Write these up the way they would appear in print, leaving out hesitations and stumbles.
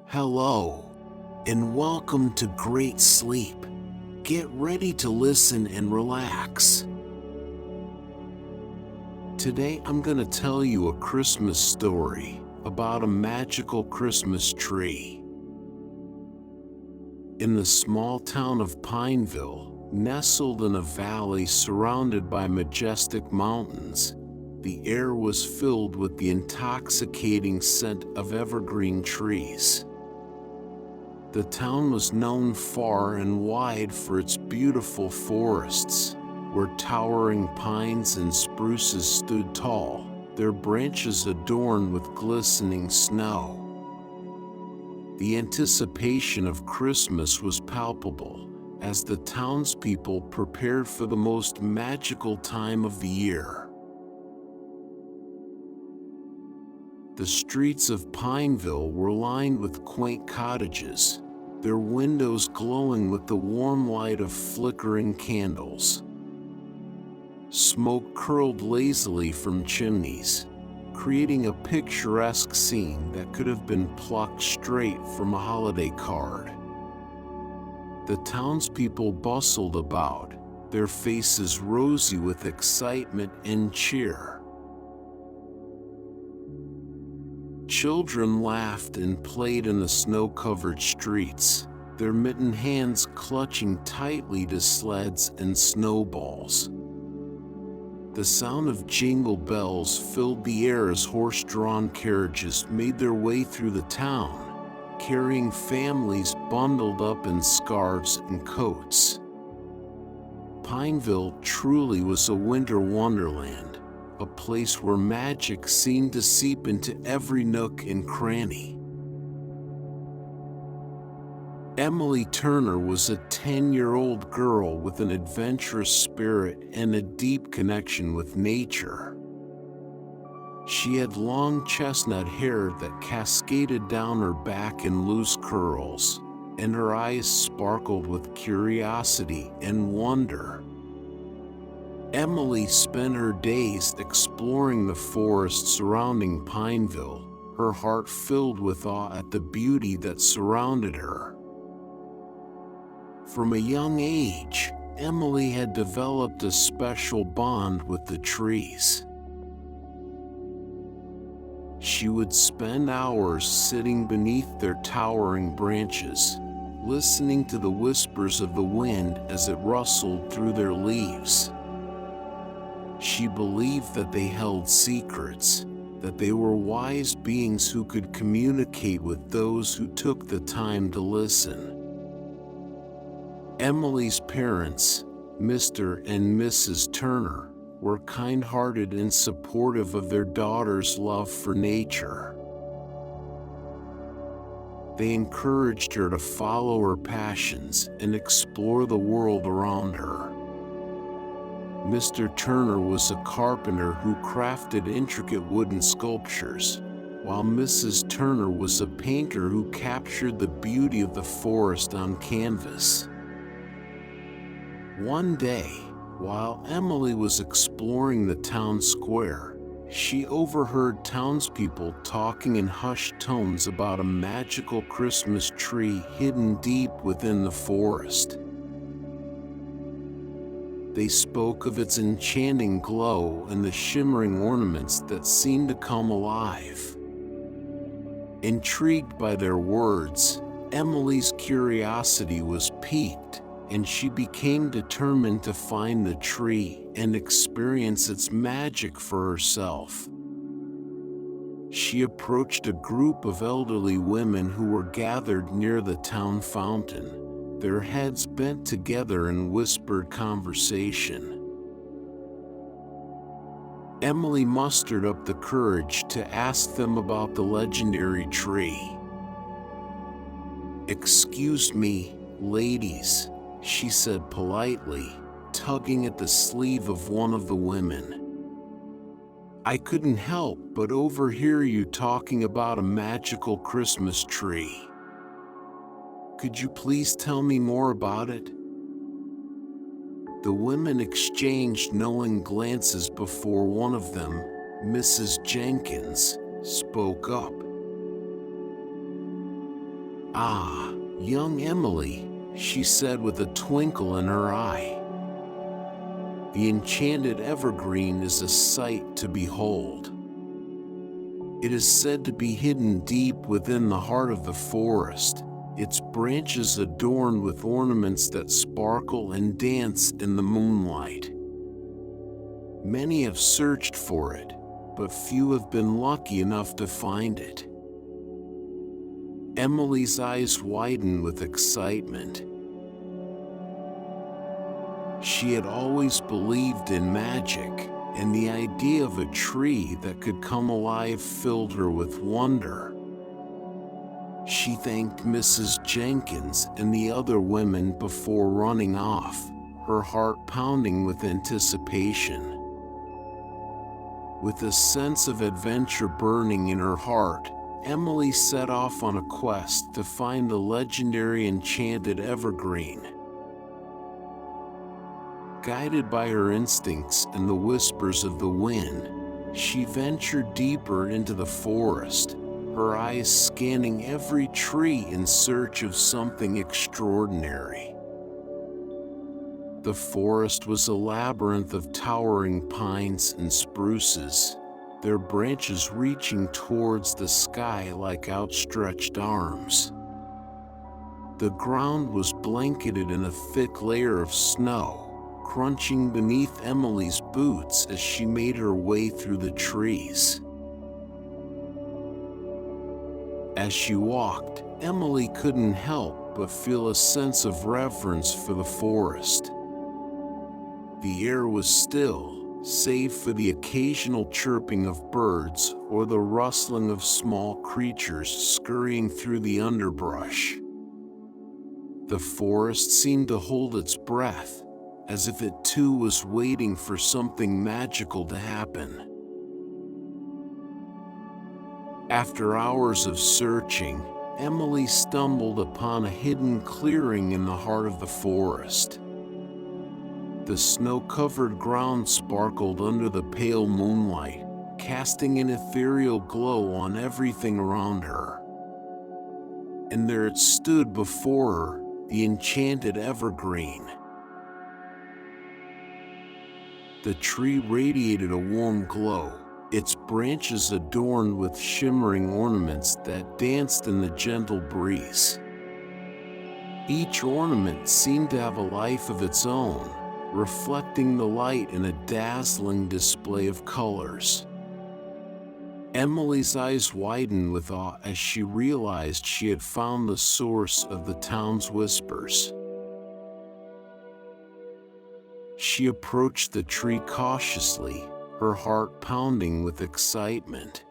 Hello, and welcome to Great Sleep. Get ready to listen and relax. Today I'm going to tell you a Christmas story about a magical Christmas tree. In the small town of Pineville, nestled in a valley surrounded by majestic mountains, the air was filled with the intoxicating scent of evergreen trees. The town was known far and wide for its beautiful forests, where towering pines and spruces stood tall, their branches adorned with glistening snow. The anticipation of Christmas was palpable, as the townspeople prepared for the most magical time of the year. The streets of Pineville were lined with quaint cottages, their windows glowing with the warm light of flickering candles. Smoke curled lazily from chimneys, creating a picturesque scene that could have been plucked straight from a holiday card. The townspeople bustled about, their faces rosy with excitement and cheer. Children laughed and played in the snow-covered streets, their mittened hands clutching tightly to sleds and snowballs. The sound of jingle bells filled the air as horse-drawn carriages made their way through the town, carrying families bundled up in scarves and coats. Pineville truly was a winter wonderland, a place where magic seemed to seep into every nook and cranny. Emily Turner was a 10-year-old girl with an adventurous spirit and a deep connection with nature. She had long chestnut hair that cascaded down her back in loose curls, and her eyes sparkled with curiosity and wonder. Emily spent her days exploring the forest surrounding Pineville, her heart filled with awe at the beauty that surrounded her. From a young age, Emily had developed a special bond with the trees. She would spend hours sitting beneath their towering branches, listening to the whispers of the wind as it rustled through their leaves. She believed that they held secrets, that they were wise beings who could communicate with those who took the time to listen. Emily's parents, Mr. and Mrs. Turner, were kind-hearted and supportive of their daughter's love for nature. They encouraged her to follow her passions and explore the world around her. Mr. Turner was a carpenter who crafted intricate wooden sculptures, while Mrs. Turner was a painter who captured the beauty of the forest on canvas. One day, while Emily was exploring the town square, she overheard townspeople talking in hushed tones about a magical Christmas tree hidden deep within the forest. They spoke of its enchanting glow and the shimmering ornaments that seemed to come alive. Intrigued by their words, Emily's curiosity was piqued, and she became determined to find the tree and experience its magic for herself. She approached a group of elderly women who were gathered near the town fountain, their heads bent together in whispered conversation. Emily mustered up the courage to ask them about the legendary tree. "Excuse me, ladies," she said politely, tugging at the sleeve of one of the women. "I couldn't help but overhear you talking about a magical Christmas tree. Could you please tell me more about it?" The women exchanged knowing glances before one of them, Mrs. Jenkins, spoke up. "Ah, young Emily," she said with a twinkle in her eye. "The enchanted evergreen is a sight to behold. It is said to be hidden deep within the heart of the forest, its branches adorned with ornaments that sparkle and dance in the moonlight. Many have searched for it, but few have been lucky enough to find it." Emily's eyes widened with excitement. She had always believed in magic, and the idea of a tree that could come alive filled her with wonder. She thanked Mrs. Jenkins and the other women before running off, her heart pounding with anticipation. With a sense of adventure burning in her heart, Emily set off on a quest to find the legendary enchanted evergreen. Guided by her instincts and the whispers of the wind, she ventured deeper into the forest, her eyes scanning every tree in search of something extraordinary. The forest was a labyrinth of towering pines and spruces, their branches reaching towards the sky like outstretched arms. The ground was blanketed in a thick layer of snow, crunching beneath Emily's boots as she made her way through the trees. As she walked, Emily couldn't help but feel a sense of reverence for the forest. The air was still, save for the occasional chirping of birds or the rustling of small creatures scurrying through the underbrush. The forest seemed to hold its breath, as if it too was waiting for something magical to happen. After hours of searching, Emily stumbled upon a hidden clearing in the heart of the forest. The snow-covered ground sparkled under the pale moonlight, casting an ethereal glow on everything around her. And there it stood before her, the enchanted evergreen. The tree radiated a warm glow, its branches adorned with shimmering ornaments that danced in the gentle breeze. Each ornament seemed to have a life of its own, reflecting the light in a dazzling display of colors. Emily's eyes widened with awe as she realized she had found the source of the town's whispers. She approached the tree cautiously, her heart pounding with excitement.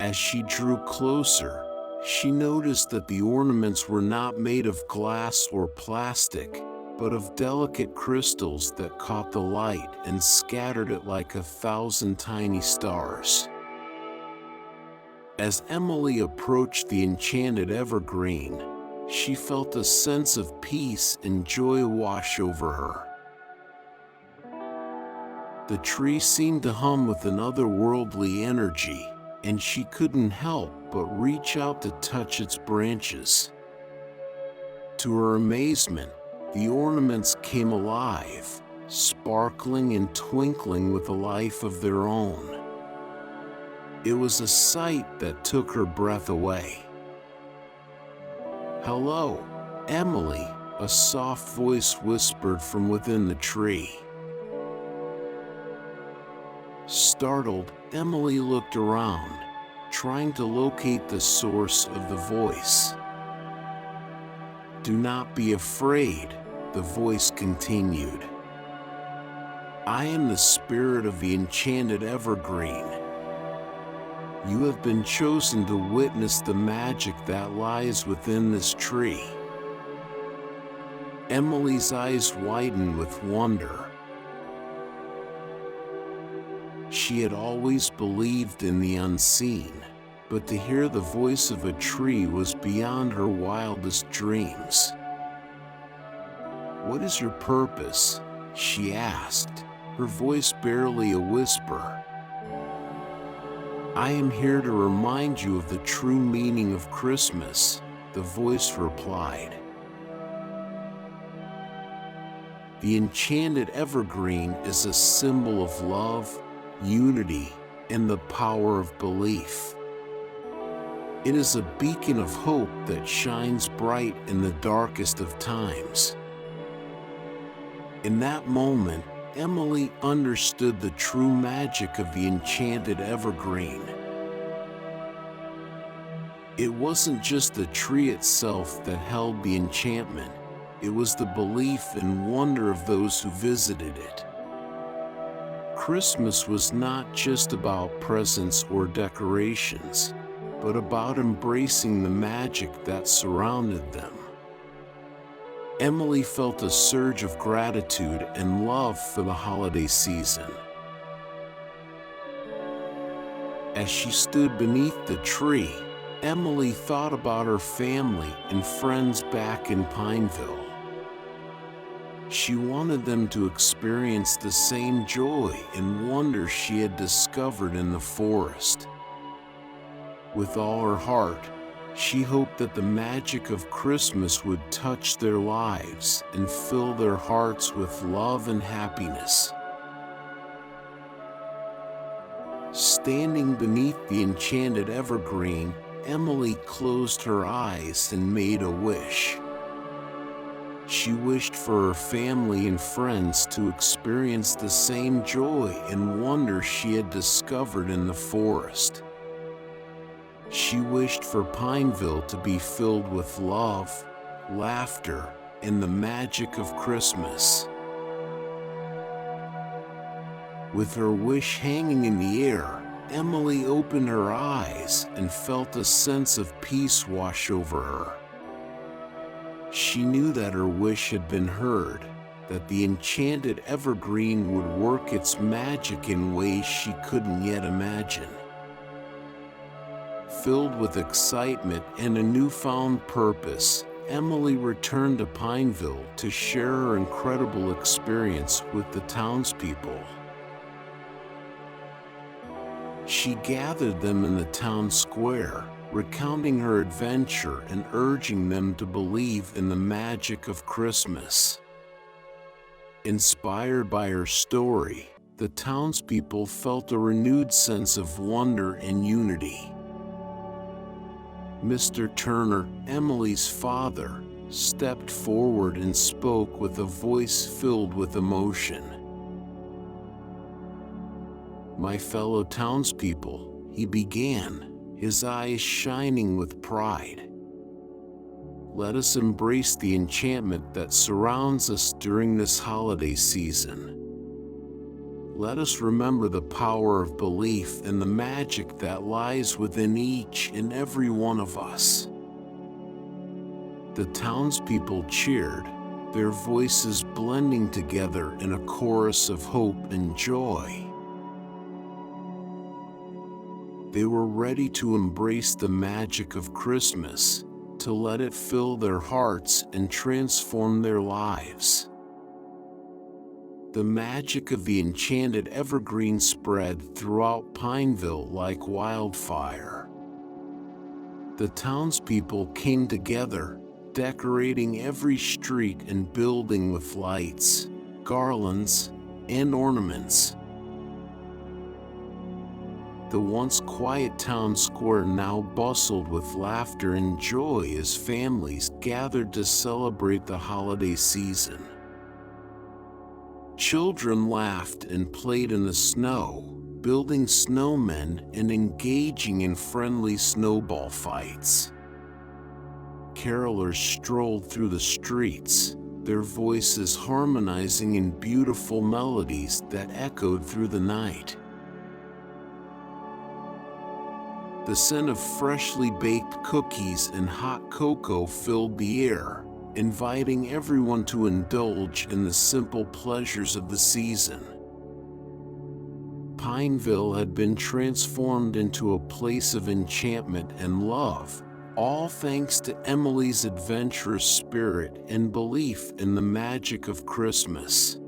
As she drew closer, she noticed that the ornaments were not made of glass or plastic, but of delicate crystals that caught the light and scattered it like 1,000 tiny stars. As Emily approached the enchanted evergreen, she felt a sense of peace and joy wash over her. The tree seemed to hum with an otherworldly energy, and she couldn't help but reach out to touch its branches. To her amazement, the ornaments came alive, sparkling and twinkling with a life of their own. It was a sight that took her breath away. "Hello, Emily," a soft voice whispered from within the tree. Startled, Emily looked around, trying to locate the source of the voice. "Do not be afraid," the voice continued. "I am the spirit of the enchanted evergreen. You have been chosen to witness the magic that lies within this tree." Emily's eyes widened with wonder. She had always believed in the unseen, but to hear the voice of a tree was beyond her wildest dreams. "What is your purpose?" she asked, her voice barely a whisper. "I am here to remind you of the true meaning of Christmas," the voice replied. The enchanted evergreen is a symbol of love, unity, and the power of belief. It is a beacon of hope that shines bright in the darkest of times. In that moment, Emily understood the true magic of the enchanted evergreen. It wasn't just the tree itself that held the enchantment, it was the belief and wonder of those who visited it. Christmas was not just about presents or decorations, but about embracing the magic that surrounded them. Emily felt a surge of gratitude and love for the holiday season. As she stood beneath the tree, Emily thought about her family and friends back in Pineville. She wanted them to experience the same joy and wonder she had discovered in the forest. With all her heart, she hoped that the magic of Christmas would touch their lives and fill their hearts with love and happiness. Standing beneath the enchanted evergreen, Emily closed her eyes and made a wish. She wished for her family and friends to experience the same joy and wonder she had discovered in the forest. She wished for Pineville to be filled with love, laughter, and the magic of Christmas. With her wish hanging in the air, Emily opened her eyes and felt a sense of peace wash over her. She knew that her wish had been heard, that the enchanted evergreen would work its magic in ways she couldn't yet imagine. Filled with excitement and a newfound purpose, Emily returned to Pineville to share her incredible experience with the townspeople. She gathered them in the town square, recounting her adventure and urging them to believe in the magic of Christmas. Inspired by her story, the townspeople felt a renewed sense of wonder and unity. Mr. Turner, Emily's father, stepped forward and spoke with a voice filled with emotion. "My fellow townspeople," he began, his eyes shining with pride. "Let us embrace the enchantment that surrounds us during this holiday season. Let us remember the power of belief and the magic that lies within each and every one of us." The townspeople cheered, their voices blending together in a chorus of hope and joy. They were ready to embrace the magic of Christmas, to let it fill their hearts and transform their lives. The magic of the enchanted evergreen spread throughout Pineville like wildfire. The townspeople came together, decorating every street and building with lights, garlands, and ornaments. The once quiet town square now bustled with laughter and joy as families gathered to celebrate the holiday season. Children laughed and played in the snow, building snowmen and engaging in friendly snowball fights. Carolers strolled through the streets, their voices harmonizing in beautiful melodies that echoed through the night. The scent of freshly baked cookies and hot cocoa filled the air, inviting everyone to indulge in the simple pleasures of the season. Pineville had been transformed into a place of enchantment and love, all thanks to Emily's adventurous spirit and belief in the magic of Christmas.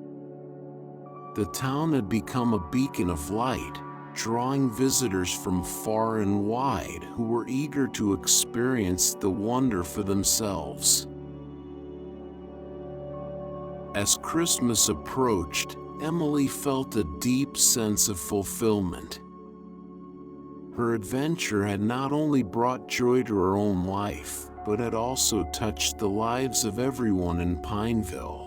The town had become a beacon of light, drawing visitors from far and wide who were eager to experience the wonder for themselves. As Christmas approached, Emily felt a deep sense of fulfillment. Her adventure had not only brought joy to her own life, but had also touched the lives of everyone in Pineville.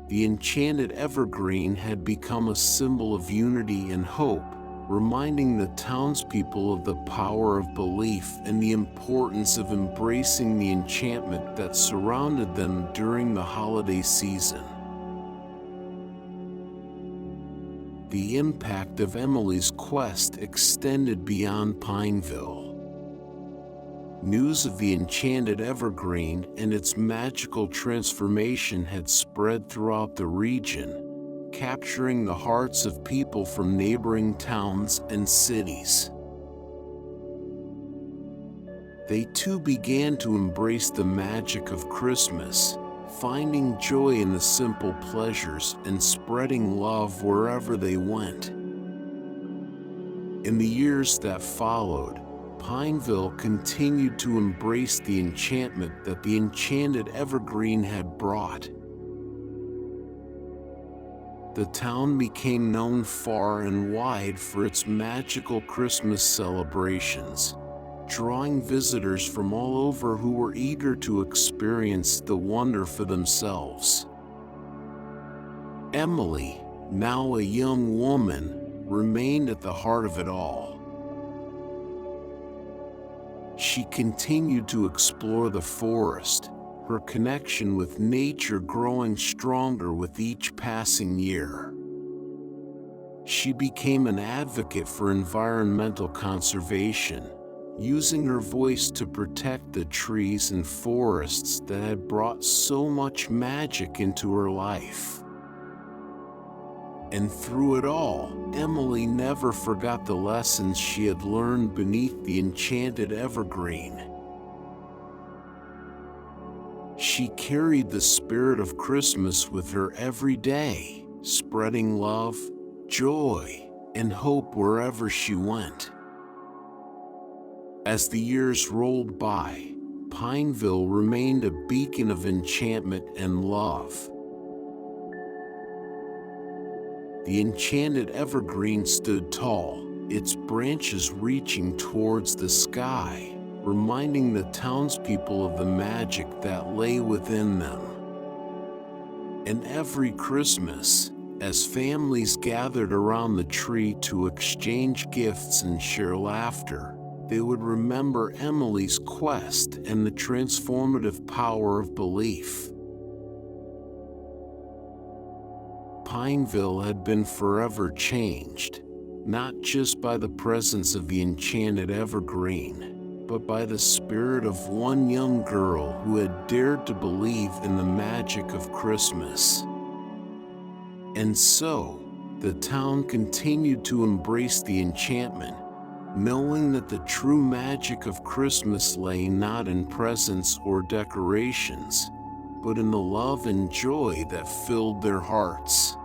The enchanted evergreen had become a symbol of unity and hope, reminding the townspeople of the power of belief and the importance of embracing the enchantment that surrounded them during the holiday season. The impact of Emily's quest extended beyond Pineville. News of the enchanted evergreen and its magical transformation had spread throughout the region, capturing the hearts of people from neighboring towns and cities. They too began to embrace the magic of Christmas, finding joy in the simple pleasures and spreading love wherever they went. In the years that followed, Pineville continued to embrace the enchantment that the enchanted evergreen had brought. The town became known far and wide for its magical Christmas celebrations, drawing visitors from all over who were eager to experience the wonder for themselves. Emily, now a young woman, remained at the heart of it all. She continued to explore the forest, her connection with nature growing stronger with each passing year. She became an advocate for environmental conservation, using her voice to protect the trees and forests that had brought so much magic into her life. And through it all, Emily never forgot the lessons she had learned beneath the enchanted evergreen. She carried the spirit of Christmas with her every day, spreading love, joy, and hope wherever she went. As the years rolled by, Pineville remained a beacon of enchantment and love. The enchanted evergreen stood tall, its branches reaching towards the sky, reminding the townspeople of the magic that lay within them. And every Christmas, as families gathered around the tree to exchange gifts and share laughter, they would remember Emily's quest and the transformative power of belief. Pineville had been forever changed, not just by the presence of the enchanted evergreen, but by the spirit of one young girl who had dared to believe in the magic of Christmas. And so, the town continued to embrace the enchantment, knowing that the true magic of Christmas lay not in presents or decorations, but in the love and joy that filled their hearts.